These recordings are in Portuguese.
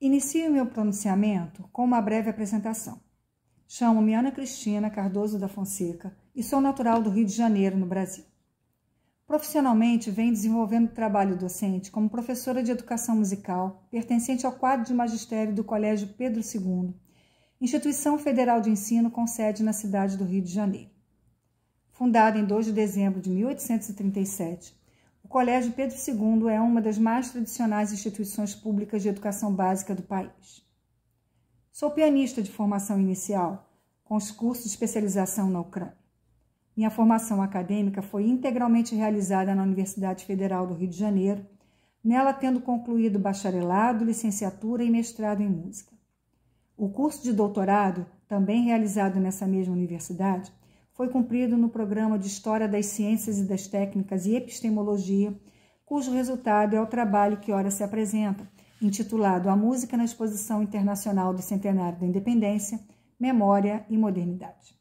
Inicio meu pronunciamento com uma breve apresentação. Chamo-me Ana Cristina Cardoso da Fonseca e sou natural do Rio de Janeiro, no Brasil. Profissionalmente, venho desenvolvendo trabalho docente como professora de educação musical, pertencente ao quadro de magistério do Colégio Pedro II, instituição federal de ensino com sede na cidade do Rio de Janeiro. Fundada em 2 de dezembro de 1837, o Colégio Pedro II é uma das mais tradicionais instituições públicas de educação básica do país. Sou pianista de formação inicial, com os cursos de especialização na Ucrânia. Minha formação acadêmica foi integralmente realizada na Universidade Federal do Rio de Janeiro, nela tendo concluído bacharelado, licenciatura e mestrado em música. O curso de doutorado, também realizado nessa mesma universidade, foi cumprido no programa de História das Ciências e das Técnicas e Epistemologia, cujo resultado é o trabalho que ora se apresenta, intitulado A Música na Exposição Internacional do Centenário da Independência, Memória e Modernidade.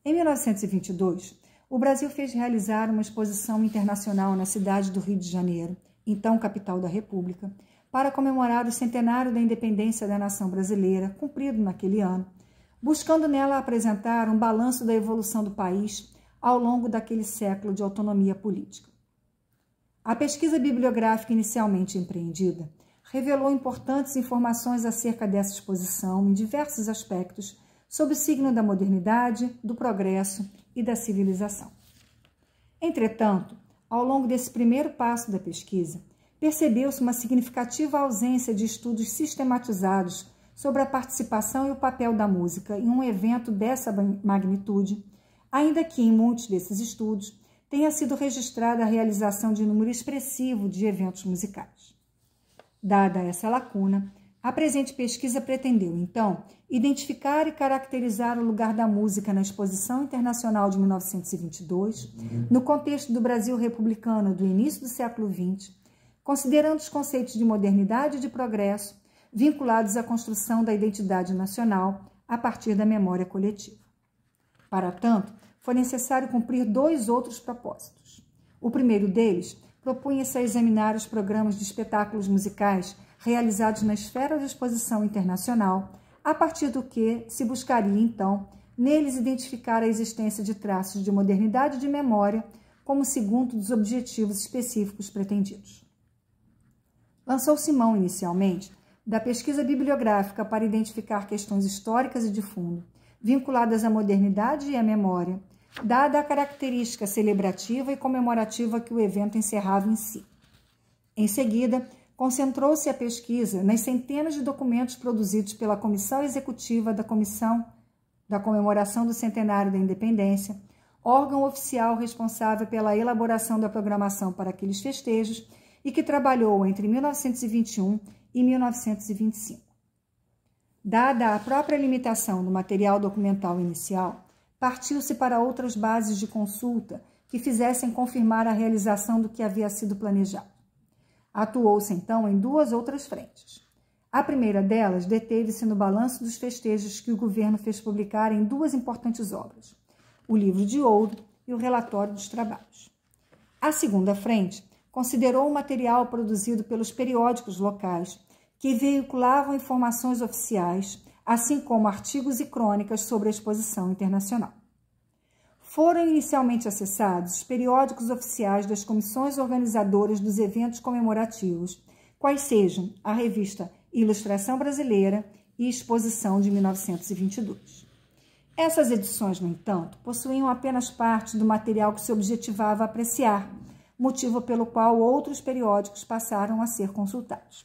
Em 1922, o Brasil fez realizar uma exposição internacional na cidade do Rio de Janeiro, então capital da República, para comemorar o centenário da independência da nação brasileira, cumprido naquele ano, buscando nela apresentar um balanço da evolução do país ao longo daquele século de autonomia política. A pesquisa bibliográfica inicialmente empreendida revelou importantes informações acerca dessa exposição em diversos aspectos sob o signo da modernidade, do progresso e da civilização. Entretanto, ao longo desse primeiro passo da pesquisa, percebeu-se uma significativa ausência de estudos sistematizados sobre a participação e o papel da música em um evento dessa magnitude, ainda que em muitos desses estudos tenha sido registrada a realização de número expressivo de eventos musicais. Dada essa lacuna, a presente pesquisa pretendeu, então, identificar e caracterizar o lugar da música na Exposição Internacional de 1922, no contexto do Brasil republicano do início do século XX, considerando os conceitos de modernidade e de progresso vinculados à construção da identidade nacional a partir da memória coletiva. Para tanto, foi necessário cumprir 2 outros propósitos. O primeiro deles propunha-se a examinar os programas de espetáculos musicais realizados na esfera da exposição internacional, a partir do que se buscaria, então, neles identificar a existência de traços de modernidade e de memória como segundo dos objetivos específicos pretendidos. Lançou-se mão, inicialmente, da pesquisa bibliográfica para identificar questões históricas e de fundo, vinculadas à modernidade e à memória, dada a característica celebrativa e comemorativa que o evento encerrava em si. Em seguida, concentrou-se a pesquisa nas centenas de documentos produzidos pela Comissão Executiva da Comissão da Comemoração do Centenário da Independência, órgão oficial responsável pela elaboração da programação para aqueles festejos e que trabalhou entre 1921 e 1925. Dada a própria limitação do material documental inicial, partiu-se para outras bases de consulta que fizessem confirmar a realização do que havia sido planejado. Atuou-se, então, em 2 outras frentes. A primeira delas deteve-se no balanço dos festejos que o governo fez publicar em 2 importantes obras, o Livro de Ouro e o Relatório dos Trabalhos. A segunda frente considerou o material produzido pelos periódicos locais, que veiculavam informações oficiais, assim como artigos e crônicas sobre a exposição internacional. Foram inicialmente acessados os periódicos oficiais das comissões organizadoras dos eventos comemorativos, quais sejam a revista Ilustração Brasileira e Exposição de 1922. Essas edições, no entanto, possuíam apenas parte do material que se objetivava apreciar, motivo pelo qual outros periódicos passaram a ser consultados.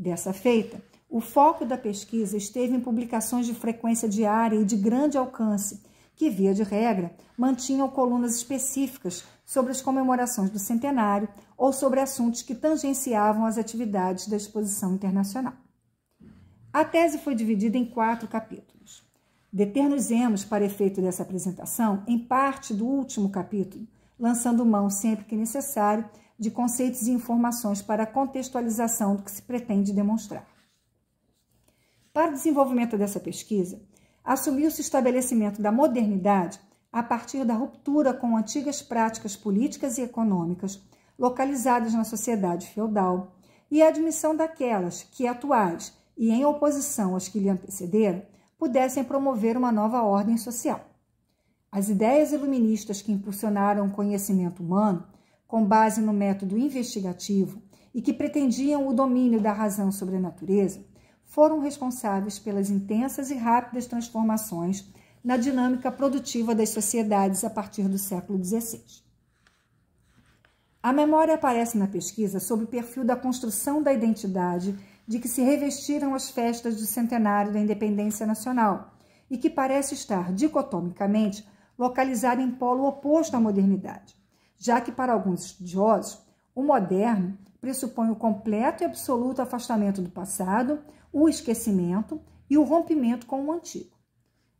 Dessa feita, o foco da pesquisa esteve em publicações de frequência diária e de grande alcance, que, via de regra, mantinham colunas específicas sobre as comemorações do centenário ou sobre assuntos que tangenciavam as atividades da exposição internacional. A tese foi dividida em 4 capítulos. Deter-nos-emos, para efeito dessa apresentação, em parte do último capítulo, lançando mão, sempre que necessário, de conceitos e informações para a contextualização do que se pretende demonstrar. Para o desenvolvimento dessa pesquisa, assumiu-se o estabelecimento da modernidade a partir da ruptura com antigas práticas políticas e econômicas localizadas na sociedade feudal, e a admissão daquelas que, atuais e em oposição às que lhe antecederam, pudessem promover uma nova ordem social. As ideias iluministas que impulsionaram o conhecimento humano, com base no método investigativo e que pretendiam o domínio da razão sobre a natureza, foram responsáveis pelas intensas e rápidas transformações na dinâmica produtiva das sociedades a partir do século XVI. A memória aparece na pesquisa sob o perfil da construção da identidade de que se revestiram as festas do centenário da independência nacional e que parece estar, dicotomicamente, localizada em polo oposto à modernidade, já que, para alguns estudiosos, o moderno pressupõe o completo e absoluto afastamento do passado, o esquecimento e o rompimento com o antigo.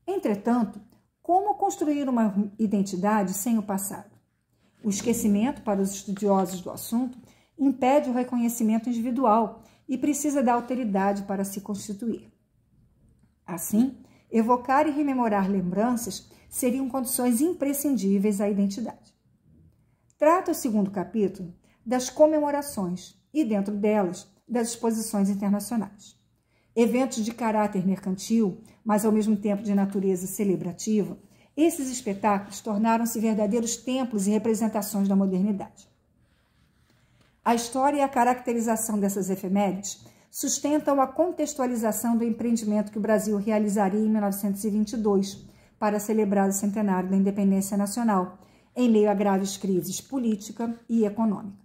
Entretanto, como construir uma identidade sem o passado? O esquecimento, para os estudiosos do assunto, impede o reconhecimento individual e precisa da alteridade para se constituir. Assim, evocar e rememorar lembranças seriam condições imprescindíveis à identidade. Trata o segundo capítulo das comemorações e, dentro delas, das exposições internacionais. Eventos de caráter mercantil, mas ao mesmo tempo de natureza celebrativa, esses espetáculos tornaram-se verdadeiros templos e representações da modernidade. A história e a caracterização dessas efemérides sustentam a contextualização do empreendimento que o Brasil realizaria em 1922 para celebrar o centenário da independência nacional, em meio a graves crises política e econômica.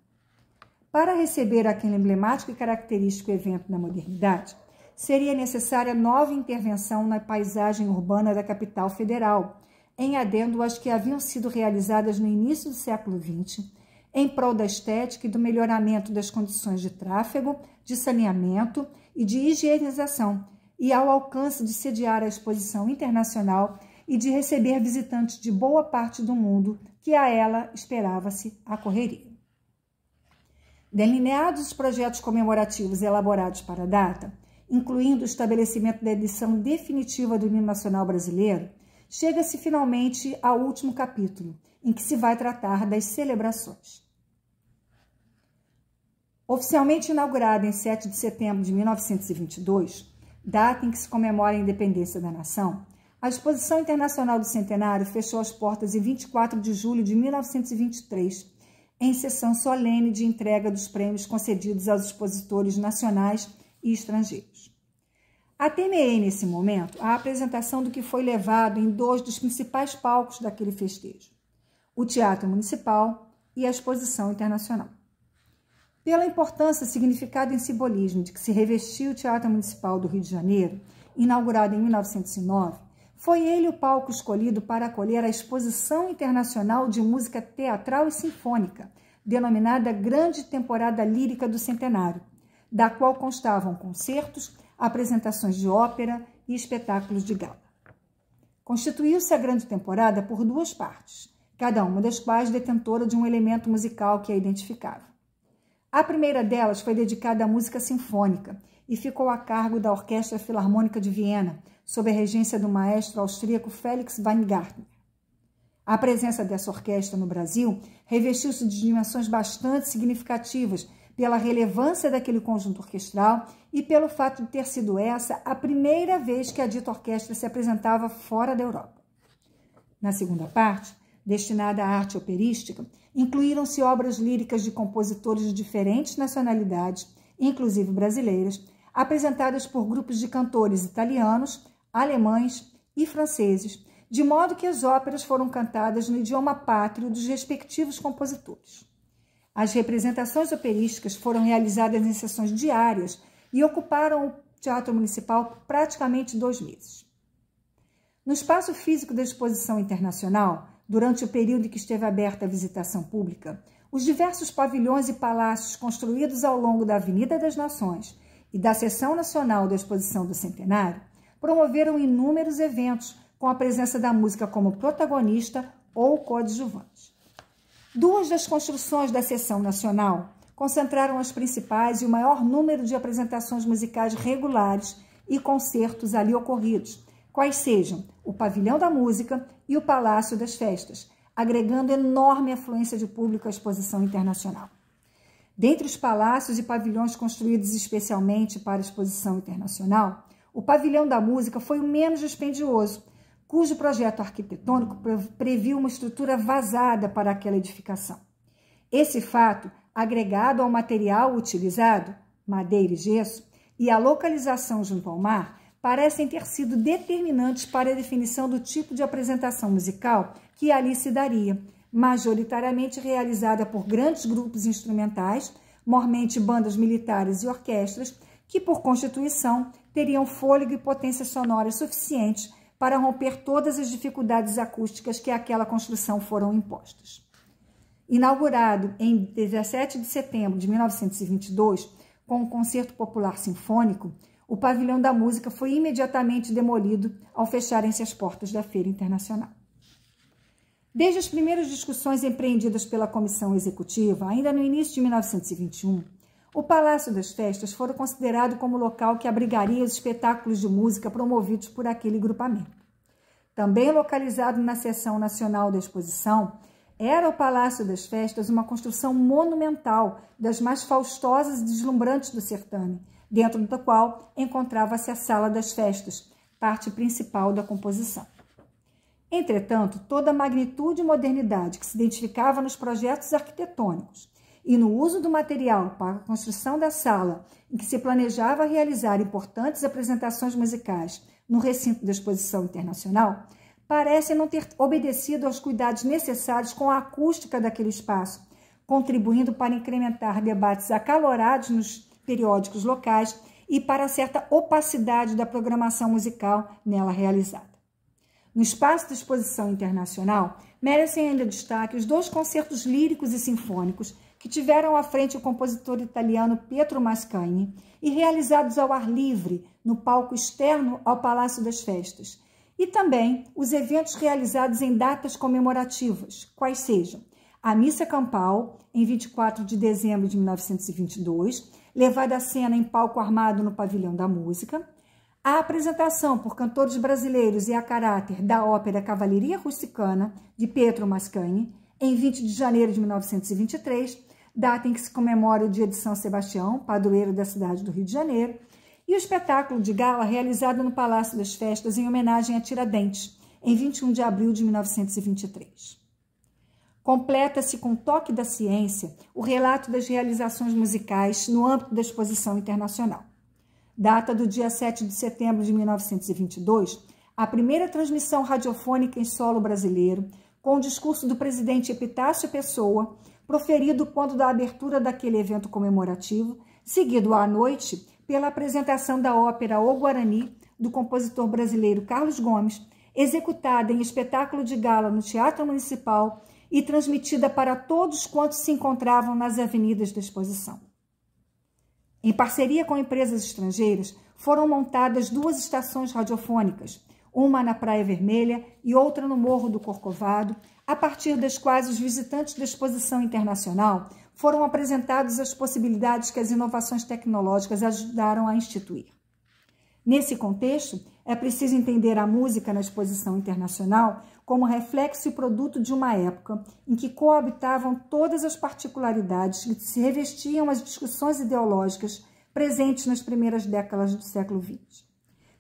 Para receber aquele emblemático e característico evento da modernidade, seria necessária nova intervenção na paisagem urbana da capital federal, em adendo às que haviam sido realizadas no início do século XX, em prol da estética e do melhoramento das condições de tráfego, de saneamento e de higienização, e ao alcance de sediar a exposição internacional e de receber visitantes de boa parte do mundo que a ela esperava-se acorreria. Delineados os projetos comemorativos elaborados para a data, incluindo o estabelecimento da edição definitiva do hino nacional brasileiro, chega-se finalmente ao último capítulo, em que se vai tratar das celebrações. Oficialmente inaugurada em 7 de setembro de 1922, data em que se comemora a independência da nação, a Exposição Internacional do Centenário fechou as portas em 24 de julho de 1923, em sessão solene de entrega dos prêmios concedidos aos expositores nacionais e estrangeiros. Atemeei, nesse momento, a apresentação do que foi levado em dois dos principais palcos daquele festejo, o Teatro Municipal e a Exposição Internacional. Pela importância, significado e simbolismo de que se revestiu o Teatro Municipal do Rio de Janeiro, inaugurado em 1909, foi ele o palco escolhido para acolher a Exposição Internacional de Música Teatral e Sinfônica, denominada Grande Temporada Lírica do Centenário, da qual constavam concertos, apresentações de ópera e espetáculos de gala. Constituiu-se a grande temporada por duas partes, cada uma das quais detentora de um elemento musical que a identificava. A primeira delas foi dedicada à música sinfônica e ficou a cargo da Orquestra Filarmônica de Viena, sob a regência do maestro austríaco Felix Weingartner. A presença dessa orquestra no Brasil revestiu-se de dimensões bastante significativas pela relevância daquele conjunto orquestral e pelo fato de ter sido essa a primeira vez que a dita orquestra se apresentava fora da Europa. Na segunda parte, destinada à arte operística, incluíram-se obras líricas de compositores de diferentes nacionalidades, inclusive brasileiras, apresentadas por grupos de cantores italianos, alemães e franceses, de modo que as óperas foram cantadas no idioma pátrio dos respectivos compositores. As representações operísticas foram realizadas em sessões diárias e ocuparam o Teatro Municipal praticamente 2 meses. No espaço físico da Exposição Internacional, durante o período em que esteve aberta a visitação pública, os diversos pavilhões e palácios construídos ao longo da Avenida das Nações e da Seção Nacional da Exposição do Centenário promoveram inúmeros eventos com a presença da música como protagonista ou coadjuvante. 2 das construções da Seção Nacional concentraram as principais e o maior número de apresentações musicais regulares e concertos ali ocorridos, quais sejam o Pavilhão da Música e o Palácio das Festas, agregando enorme afluência de público à Exposição Internacional. Dentre os palácios e pavilhões construídos especialmente para a exposição internacional, o Pavilhão da Música foi o menos dispendioso, cujo projeto arquitetônico previu uma estrutura vazada para aquela edificação. Esse fato, agregado ao material utilizado, madeira e gesso, e a localização junto ao mar, parecem ter sido determinantes para a definição do tipo de apresentação musical que ali se daria, majoritariamente realizada por grandes grupos instrumentais, mormente bandas militares e orquestras, que, por constituição, teriam fôlego e potência sonora suficientes para romper todas as dificuldades acústicas que àquela construção foram impostas. Inaugurado em 17 de setembro de 1922, com um concerto popular sinfônico, o Pavilhão da Música foi imediatamente demolido ao fecharem-se as portas da Feira Internacional. Desde as primeiras discussões empreendidas pela Comissão Executiva, ainda no início de 1921, o Palácio das Festas foi considerado como local que abrigaria os espetáculos de música promovidos por aquele grupamento. Também localizado na seção nacional da exposição, era o Palácio das Festas uma construção monumental, das mais faustosas e deslumbrantes do certame, dentro da qual encontrava-se a Sala das Festas, parte principal da composição. Entretanto, toda a magnitude e modernidade que se identificava nos projetos arquitetônicos e no uso do material para a construção da sala em que se planejava realizar importantes apresentações musicais no recinto da Exposição Internacional, parecem não ter obedecido aos cuidados necessários com a acústica daquele espaço, contribuindo para incrementar debates acalorados nos periódicos locais e para certa opacidade da programação musical nela realizada. No espaço da Exposição Internacional, merecem ainda destaque os 2 concertos líricos e sinfônicos que tiveram à frente o compositor italiano Pietro Mascagni e realizados ao ar livre, no palco externo ao Palácio das Festas, e também os eventos realizados em datas comemorativas, quais sejam a Missa Campal, em 24 de dezembro de 1922, levada à cena em palco armado no Pavilhão da Música, a apresentação por cantores brasileiros e a caráter da ópera Cavalleria Rusticana, de Pietro Mascagni, em 20 de janeiro de 1923, data em que se comemora o dia de São Sebastião, padroeiro da cidade do Rio de Janeiro, e o espetáculo de gala realizado no Palácio das Festas em homenagem a Tiradentes, em 21 de abril de 1923. Completa-se com toque da ciência o relato das realizações musicais no âmbito da Exposição Internacional. Data do dia 7 de setembro de 1922, a primeira transmissão radiofônica em solo brasileiro, com o discurso do presidente Epitácio Pessoa, proferido quando da abertura daquele evento comemorativo, seguido à noite pela apresentação da ópera O Guarani, do compositor brasileiro Carlos Gomes, executada em espetáculo de gala no Teatro Municipal e transmitida para todos quantos se encontravam nas avenidas da exposição. Em parceria com empresas estrangeiras, foram montadas 2 estações radiofônicas, uma na Praia Vermelha e outra no Morro do Corcovado, a partir das quais os visitantes da Exposição Internacional foram apresentados as possibilidades que as inovações tecnológicas ajudaram a instituir. Nesse contexto, é preciso entender a música na Exposição Internacional como reflexo e produto de uma época em que coabitavam todas as particularidades que se revestiam as discussões ideológicas presentes nas primeiras décadas do século XX.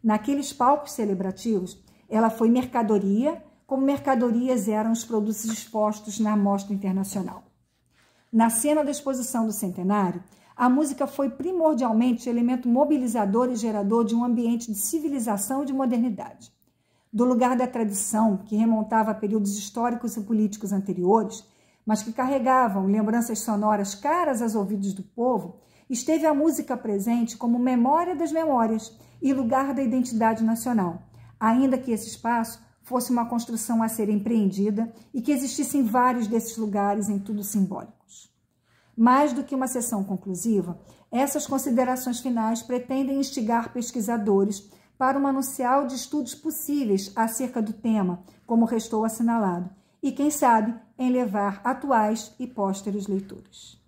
Naqueles palcos celebrativos, ela foi mercadoria, como mercadorias eram os produtos expostos na Mostra Internacional. Na cena da exposição do centenário, a música foi primordialmente elemento mobilizador e gerador de um ambiente de civilização e de modernidade. Do lugar da tradição, que remontava a períodos históricos e políticos anteriores, mas que carregavam lembranças sonoras caras aos ouvidos do povo, esteve a música presente como memória das memórias e lugar da identidade nacional, ainda que esse espaço fosse uma construção a ser empreendida e que existissem vários desses lugares em tudo simbólicos. Mais do que uma sessão conclusiva, essas considerações finais pretendem instigar pesquisadores para um manuncial de estudos possíveis acerca do tema, como restou assinalado, e, quem sabe, em levar atuais e pósteros leitores.